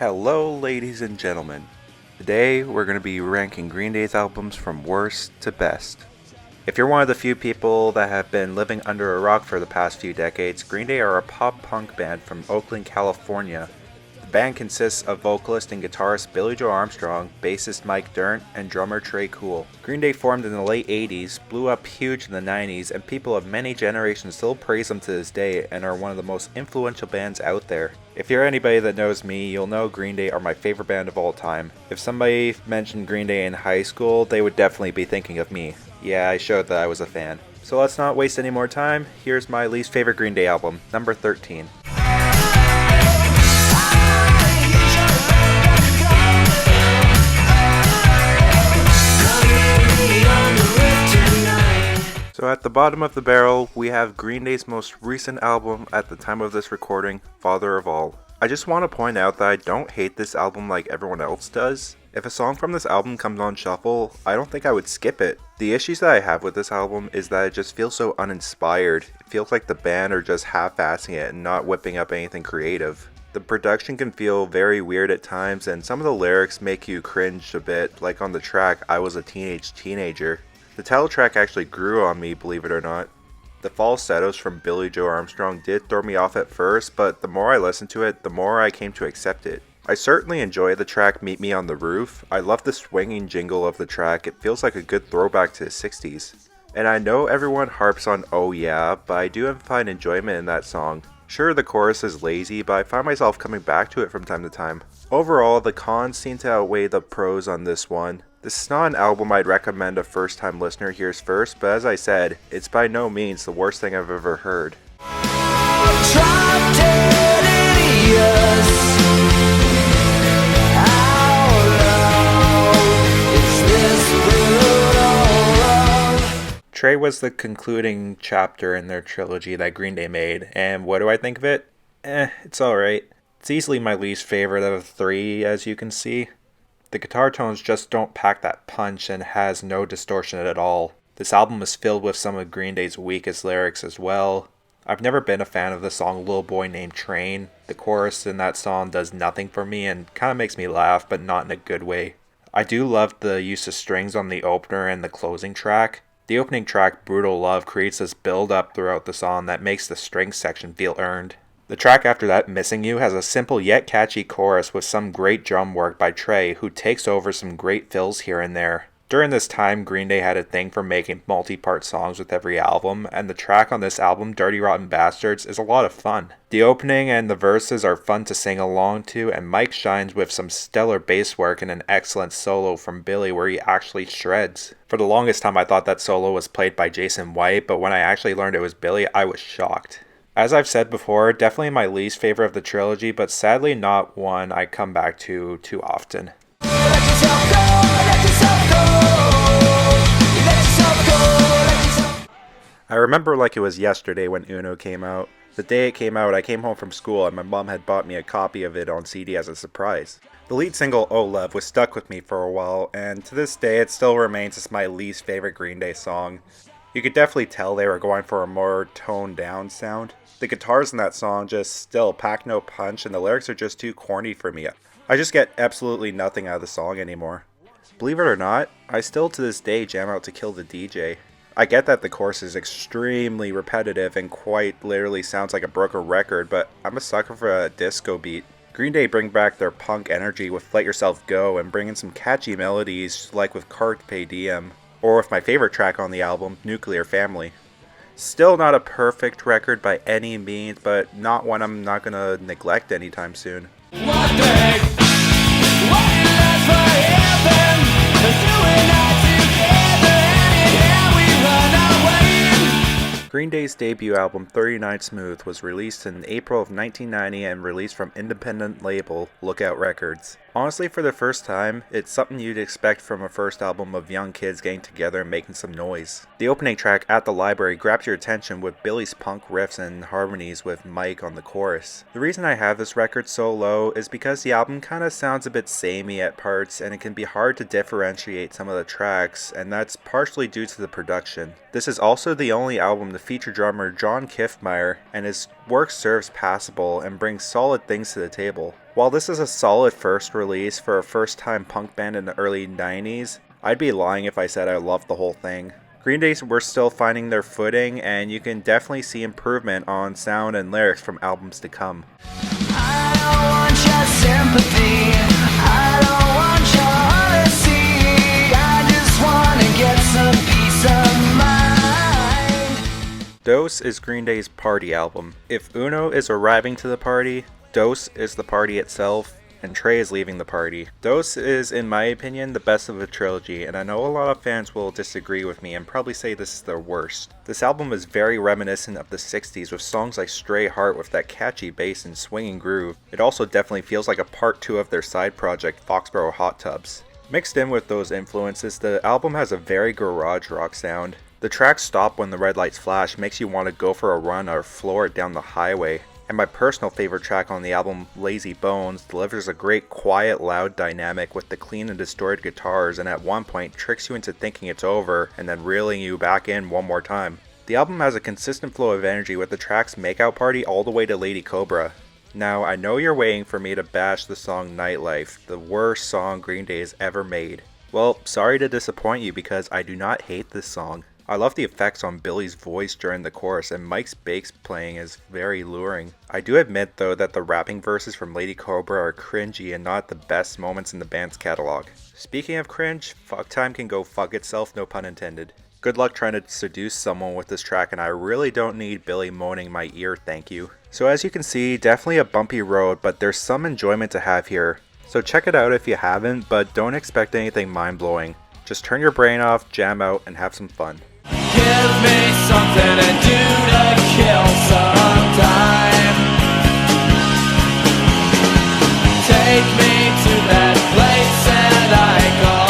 Hello, ladies and gentlemen. Today we're going to be ranking Green Day's albums from worst to best. If you're one of the few people that have been living under a rock for the past few decades, Green Day are a pop-punk band from Oakland, California. The band consists of vocalist and guitarist Billy Joe Armstrong, bassist Mike Dirnt, and drummer Trey Cool. Green Day formed in the late 80s, blew up huge in the 90s, and people of many generations still praise them to this day and are one of the most influential bands out there. If you're anybody that knows me, you'll know Green Day are my favorite band of all time. If somebody mentioned Green Day in high school, they would definitely be thinking of me. Yeah, I showed that I was a fan. So let's not waste any more time. Here's my least favorite Green Day album, number 13. So at the bottom of the barrel, we have Green Day's most recent album at the time of this recording, Father of All. I just want to point out that I don't hate this album like everyone else does. If a song from this album comes on shuffle, I don't think I would skip it. The issues that I have with this album is that it just feels so uninspired. It feels like the band are just half-assing it and not whipping up anything creative. The production can feel very weird at times, and some of the lyrics make you cringe a bit, like on the track I Was a Teenager. The title track actually grew on me, believe it or not. The falsettos from Billy Joe Armstrong did throw me off at first, but the more I listened to it, the more I came to accept it. I certainly enjoy the track Meet Me on the Roof. I love the swinging jingle of the track. It feels like a good throwback to the 60s. And I know everyone harps on Oh Yeah, but I do find enjoyment in that song. Sure, the chorus is lazy, but I find myself coming back to it from time to time. Overall, the cons seem to outweigh the pros on this one. This is not an album I'd recommend a first-time listener hears first, but as I said, it's by no means the worst thing I've ever heard. Trey was the concluding chapter in their trilogy that Green Day made, and what do I think of it? It's alright. It's easily my least favorite of the three, as you can see. The guitar tones just don't pack that punch and has no distortion at all. This album is filled with some of Green Day's weakest lyrics as well. I've never been a fan of the song Little Boy Named Train. The chorus in that song does nothing for me and kind of makes me laugh, but not in a good way. I do love the use of strings on the opener and the closing track. The opening track, Brutal Love, creates this build-up throughout the song that makes the strings section feel earned. The track after that, Missing You, has a simple yet catchy chorus with some great drum work by Trey, who takes over some great fills here and there. During this time, Green Day had a thing for making multi-part songs with every album, and the track on this album, Dirty Rotten Bastards, is a lot of fun. The opening and the verses are fun to sing along to, and Mike shines with some stellar bass work and an excellent solo from Billy where he actually shreds. For the longest time I thought that solo was played by Jason White, but when I actually learned it was Billy, I was shocked. As I've said before, definitely my least favorite of the trilogy, but sadly not one I come back to too often. I remember like it was yesterday when Uno came out. The day it came out, I came home from school and my mom had bought me a copy of it on CD as a surprise. The lead single, Oh Love, was stuck with me for a while, and to this day it still remains as my least favorite Green Day song. You could definitely tell they were going for a more toned down sound. The guitars in that song just still pack no punch, and the lyrics are just too corny for me. I just get absolutely nothing out of the song anymore. Believe it or not, I still to this day jam out to Kill the DJ. I get that the chorus is extremely repetitive and quite literally sounds like a broken record, but I'm a sucker for a disco beat. Green Day bring back their punk energy with Let Yourself Go and bring in some catchy melodies like with Carpe Diem, or with my favorite track on the album, Nuclear Family. Still not a perfect record by any means, but not one I'm not gonna neglect anytime soon. Green Day's debut album 39 Smooth was released in April of 1990 and released from independent label Lookout Records. Honestly, for the first time, it's something you'd expect from a first album of young kids getting together and making some noise. The opening track, At the Library, grabs your attention with Billy's punk riffs and harmonies with Mike on the chorus. The reason I have this record so low is because the album kinda sounds a bit samey at parts and it can be hard to differentiate some of the tracks, and that's partially due to the production. This is also the only album to feature drummer John Kiffmeyer and is work serves passable and brings solid things to the table. While this is a solid first release for a first-time punk band in the early 90s, I'd be lying if I said I loved the whole thing. Green Day were still finding their footing, and you can definitely see improvement on sound and lyrics from albums to come. I don't want your sympathy, I don't want your honesty, I just want to get some peace of mind. Dose is Green Day's party album. If Uno is arriving to the party, Dose is the party itself, and Trey is leaving the party. Dose is, in my opinion, the best of the trilogy, and I know a lot of fans will disagree with me and probably say this is their worst. This album is very reminiscent of the 60s with songs like Stray Heart with that catchy bass and swinging groove. It also definitely feels like a part 2 of their side project, Foxborough Hot Tubs. Mixed in with those influences, the album has a very garage rock sound. The track Stop When the Red Lights Flash makes you want to go for a run or floor it down the highway. And my personal favorite track on the album, Lazy Bones, delivers a great quiet, loud dynamic with the clean and distorted guitars, and at one point tricks you into thinking it's over and then reeling you back in one more time. The album has a consistent flow of energy with the tracks Makeout Party all the way to Lady Cobra. Now, I know you're waiting for me to bash the song Nightlife, the worst song Green Day has ever made. Well, sorry to disappoint you because I do not hate this song. I love the effects on Billy's voice during the chorus, and Mike's bass playing is very luring. I do admit though that the rapping verses from Lady Cobra are cringy and not the best moments in the band's catalog. Speaking of cringe, Fuck Time can go fuck itself, no pun intended. Good luck trying to seduce someone with this track, and I really don't need Billy moaning in my ear, thank you. So as you can see, definitely a bumpy road, but there's some enjoyment to have here. So check it out if you haven't, but don't expect anything mind-blowing. Just turn your brain off, jam out, and have some fun. Give me something to do to kill some time. Take me to that place and I go.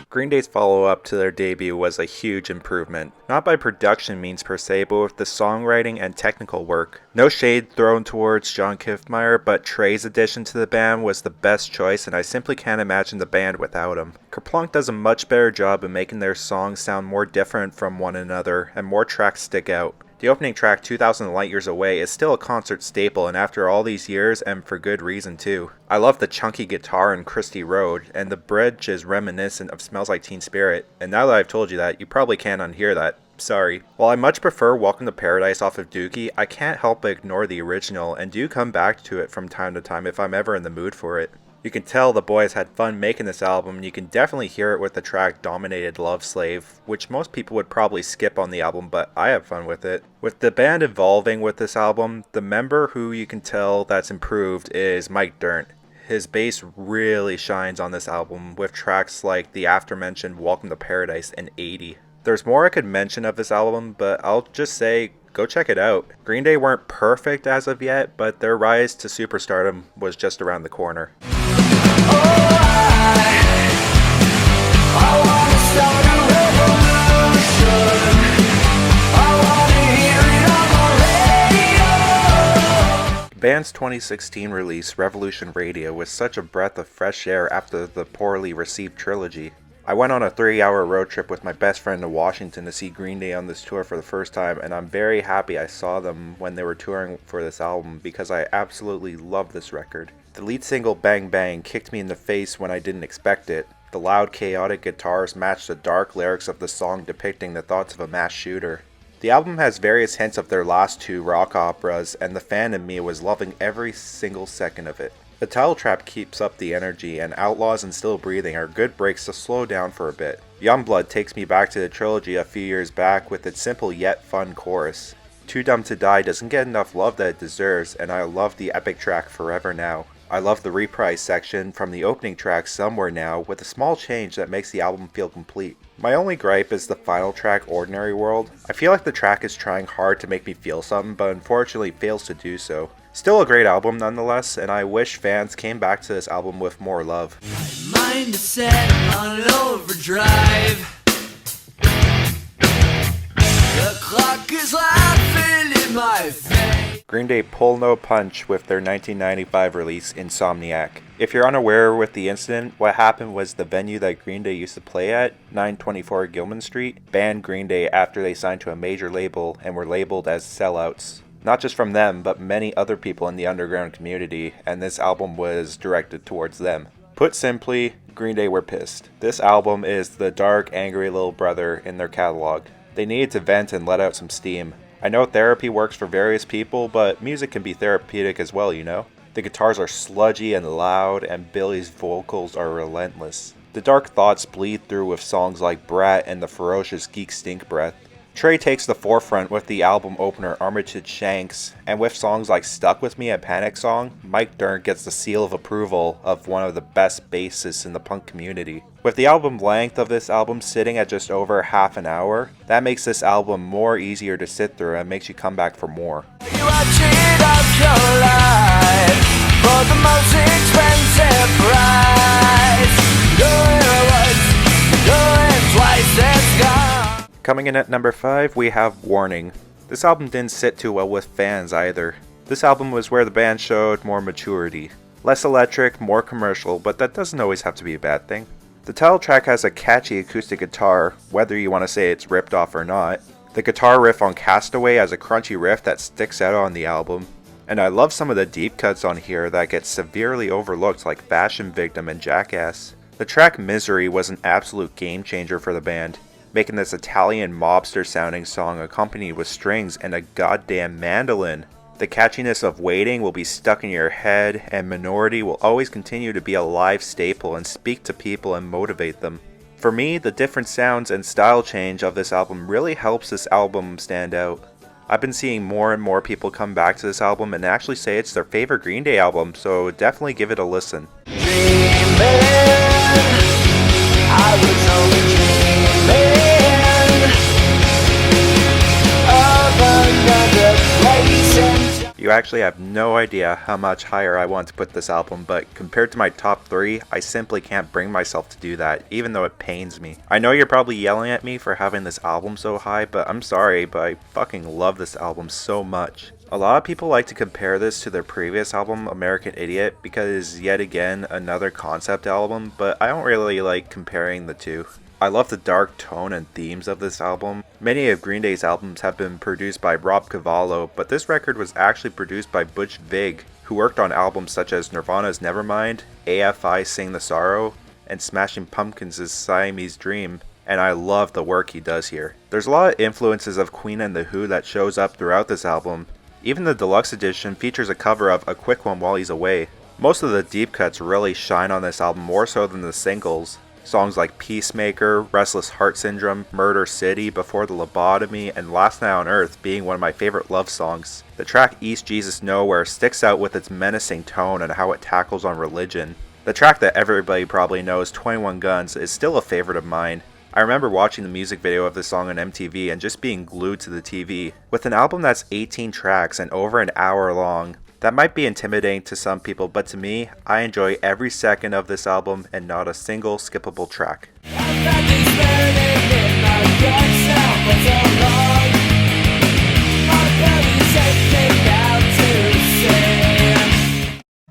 Green Day's follow-up to their debut was a huge improvement. Not by production means per se, but with the songwriting and technical work. No shade thrown towards John Kiffmeyer, but Trey's addition to the band was the best choice, and I simply can't imagine the band without him. Kerplunk does a much better job of making their songs sound more different from one another, and more tracks stick out. The opening track, 2,000 Light Years Away, is still a concert staple, and after all these years, and for good reason too. I love the chunky guitar in Christie Road, and the bridge is reminiscent of Smells Like Teen Spirit, and now that I've told you that, you probably can't unhear that. Sorry. While I much prefer Welcome to Paradise off of Dookie, I can't help but ignore the original, and do come back to it from time to time if I'm ever in the mood for it. You can tell the boys had fun making this album, and you can definitely hear it with the track Dominated Love Slave, which most people would probably skip on the album, but I have fun with it. With the band evolving with this album, the member who you can tell that's improved is Mike Dirnt. His bass really shines on this album, with tracks like the aforementioned Welcome to Paradise and 80. There's more I could mention of this album, but I'll just say, go check it out. Green Day weren't perfect as of yet, but their rise to superstardom was just around the corner. The band's 2016 release, Revolution Radio, was such a breath of fresh air after the poorly received trilogy. I went on a 3-hour road trip with my best friend to Washington to see Green Day on this tour for the first time, and I'm very happy I saw them when they were touring for this album because I absolutely love this record. The lead single, Bang Bang, kicked me in the face when I didn't expect it. The loud, chaotic guitars matched the dark lyrics of the song depicting the thoughts of a mass shooter. The album has various hints of their last two rock operas, and the fan in me was loving every single second of it. The title track keeps up the energy, and Outlaws and Still Breathing are good breaks to slow down for a bit. Youngblood takes me back to the trilogy a few years back with its simple yet fun chorus. Too Dumb to Die doesn't get enough love that it deserves, and I love the epic track Forever Now. I love the reprise section from the opening track Somewhere Now, with a small change that makes the album feel complete. My only gripe is the final track Ordinary World. I feel like the track is trying hard to make me feel something, but unfortunately fails to do so. Still a great album nonetheless, and I wish fans came back to this album with more love. My mind is set on overdrive. The clock is laughing in my face. Green Day pull no punch with their 1995 release, Insomniac. If you're unaware with the incident, what happened was the venue that Green Day used to play at, 924 Gilman Street, banned Green Day after they signed to a major label and were labeled as sellouts. Not just from them, but many other people in the underground community, and this album was directed towards them. Put simply, Green Day were pissed. This album is the dark, angry little brother in their catalog. They needed to vent and let out some steam. I know therapy works for various people, but music can be therapeutic as well, you know? The guitars are sludgy and loud, and Billy's vocals are relentless. The dark thoughts bleed through with songs like Brat and the ferocious Geek Stink Breath. Trey takes the forefront with the album opener Armitage Shanks, and with songs like Stuck With Me and Panic Song, Mike Dirnt gets the seal of approval of one of the best bassists in the punk community. With the album length of this album sitting at just over half an hour, that makes this album more easier to sit through and makes you come back for more. You are cheated of your life for the most expensive price. Doing once, doing twice, it's gone. Coming in at number 5, we have Warning. This album didn't sit too well with fans either. This album was where the band showed more maturity. Less electric, more commercial, but that doesn't always have to be a bad thing. The title track has a catchy acoustic guitar, whether you want to say it's ripped off or not. The guitar riff on Castaway has a crunchy riff that sticks out on the album. And I love some of the deep cuts on here that get severely overlooked, like Fashion Victim and Jackass. The track Misery was an absolute game changer for the band, making this Italian mobster sounding song accompanied with strings and a goddamn mandolin. The catchiness of Waiting will be stuck in your head, and Minority will always continue to be a live staple and speak to people and motivate them. For me, the different sounds and style change of this album really helps this album stand out. I've been seeing more and more people come back to this album and actually say it's their favorite Green Day album, so definitely give it a listen. I was only dreaming of another place and You actually have no idea how much higher I want to put this album, but compared to my top 3, I simply can't bring myself to do that, even though it pains me. I know you're probably yelling at me for having this album so high, but I'm sorry, but I fucking love this album so much. A lot of people like to compare this to their previous album, American Idiot, because yet again, another concept album, but I don't really like comparing the two. I love the dark tone and themes of this album. Many of Green Day's albums have been produced by Rob Cavallo, but this record was actually produced by Butch Vig, who worked on albums such as Nirvana's Nevermind, AFI Sing the Sorrow, and Smashing Pumpkins' Siamese Dream, and I love the work he does here. There's a lot of influences of Queen and The Who that shows up throughout this album. Even the deluxe edition features a cover of A Quick One While He's Away. Most of the deep cuts really shine on this album more so than the singles. Songs like Peacemaker, Restless Heart Syndrome, Murder City, Before the Lobotomy, and Last Night on Earth being one of my favorite love songs. The track East Jesus Nowhere sticks out with its menacing tone and how it tackles on religion. The track that everybody probably knows, 21 Guns, is still a favorite of mine. I remember watching the music video of this song on MTV and just being glued to the TV. With an album that's 18 tracks and over an hour long, that might be intimidating to some people, but to me, I enjoy every second of this album and not a single skippable track.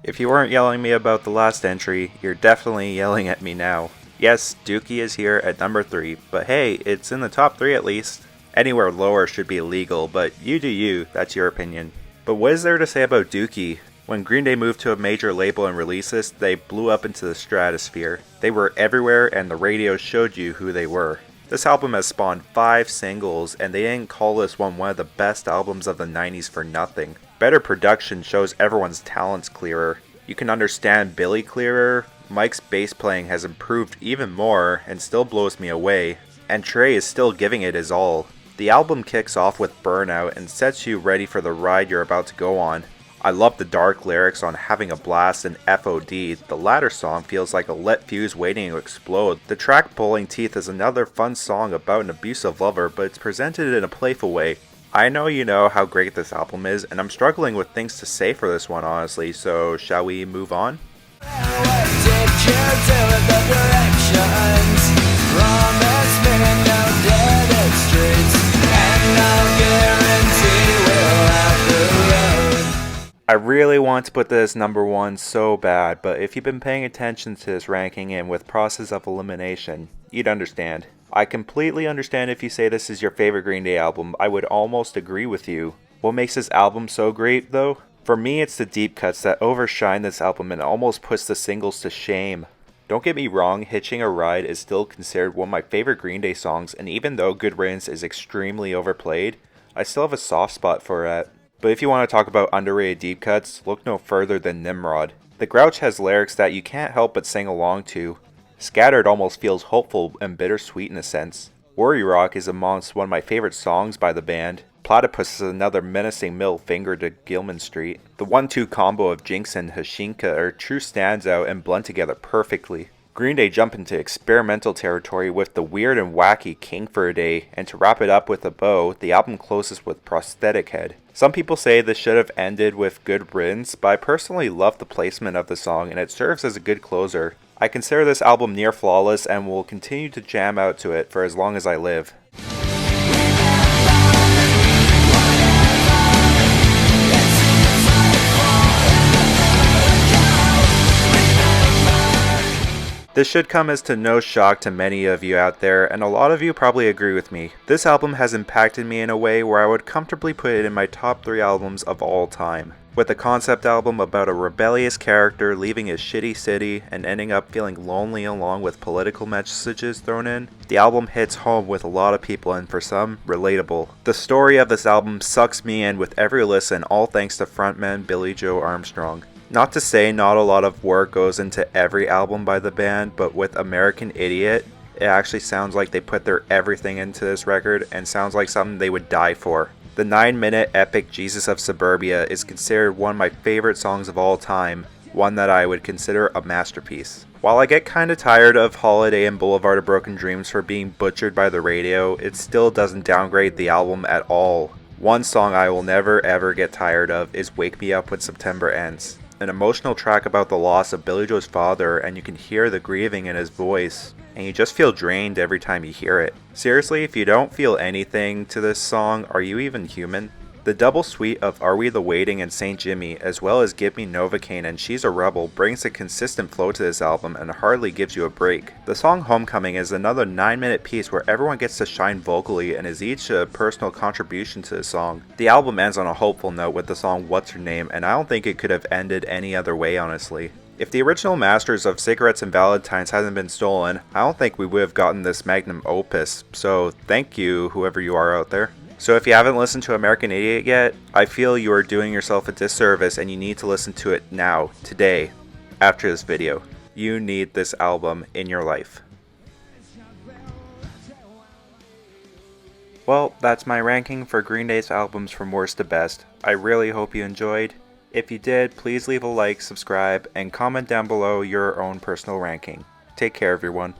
If you weren't yelling at me about the last entry, you're definitely yelling at me now. Yes, Dookie is here at number 3, but hey, it's in the top 3 at least. Anywhere lower should be illegal, but you do you, that's your opinion. But what is there to say about Dookie? When Green Day moved to a major label and released this, they blew up into the stratosphere. They were everywhere and the radio showed you who they were. This album has spawned 5 singles, and they didn't call this one of the best albums of the 90s for nothing. Better production shows everyone's talents clearer. You can understand Billy clearer. Mike's bass playing has improved even more and still blows me away, and Trey is still giving it his all. The album kicks off with Burnout and sets you ready for the ride you're about to go on. I love the dark lyrics on Having a Blast and FOD. The latter song feels like a lit fuse waiting to explode. The track Pulling Teeth is another fun song about an abusive lover, but it's presented in a playful way. I know you know how great this album is, and I'm struggling with things to say for this one honestly, so shall we move on? I really want to put this number one so bad, but if you've been paying attention to this ranking and with process of elimination, you'd understand. I completely understand if you say this is your favorite Green Day album. I would almost agree with you. What makes this album so great, though? For me, it's the deep cuts that overshine this album and almost puts the singles to shame. Don't get me wrong, Hitching a Ride is still considered one of my favorite Green Day songs, and even though Good Riddance is extremely overplayed, I still have a soft spot for it. But if you want to talk about underrated deep cuts, look no further than Nimrod. The Grouch has lyrics that you can't help but sing along to. Scattered almost feels hopeful and bittersweet in a sense. Worry Rock is amongst one of my favorite songs by the band. Platypus is another menacing middle finger to Gilman Street. The 1-2 combo of Jinx and Hashinka are true standout and blend together perfectly. Green Day jump into experimental territory with the weird and wacky King for a Day, and to wrap it up with a bow, the album closes with Prosthetic Head. Some people say this should have ended with Good Riddance, but I personally love the placement of the song and it serves as a good closer. I consider this album near flawless and will continue to jam out to it for as long as I live. This should come as to no shock to many of you out there, and a lot of you probably agree with me. This album has impacted me in a way where I would comfortably put it in my top 3 albums of all time. With a concept album about a rebellious character leaving his shitty city and ending up feeling lonely along with political messages thrown in, the album hits home with a lot of people and for some, relatable. The story of this album sucks me in with every listen, all thanks to frontman Billy Joe Armstrong. Not to say not a lot of work goes into every album by the band, but with American Idiot, it actually sounds like they put their everything into this record and sounds like something they would die for. The 9-minute epic Jesus of Suburbia is considered one of my favorite songs of all time, one that I would consider a masterpiece. While I get kinda tired of Holiday and Boulevard of Broken Dreams for being butchered by the radio, it still doesn't downgrade the album at all. One song I will never ever get tired of is Wake Me Up When September Ends. An emotional track about the loss of Billy Joe's father, and you can hear the grieving in his voice, and you just feel drained every time you hear it. Seriously, if you don't feel anything to this song, are you even human? The double suite of Are We the Waiting and St. Jimmy, as well as Give Me Novocaine and She's a Rebel, brings a consistent flow to this album and hardly gives you a break. The song Homecoming is another 9-minute piece where everyone gets to shine vocally and is each a personal contribution to the song. The album ends on a hopeful note with the song What's Her Name, and I don't think it could have ended any other way, honestly. If the original masters of Cigarettes and Valentines hadn't been stolen, I don't think we would have gotten this magnum opus, so thank you whoever you are out there. So if you haven't listened to American Idiot yet, I feel you are doing yourself a disservice and you need to listen to it now, today, after this video. You need this album in your life. Well, that's my ranking for Green Day's albums from worst to best. I really hope you enjoyed. If you did, please leave a like, subscribe, and comment down below your own personal ranking. Take care, everyone.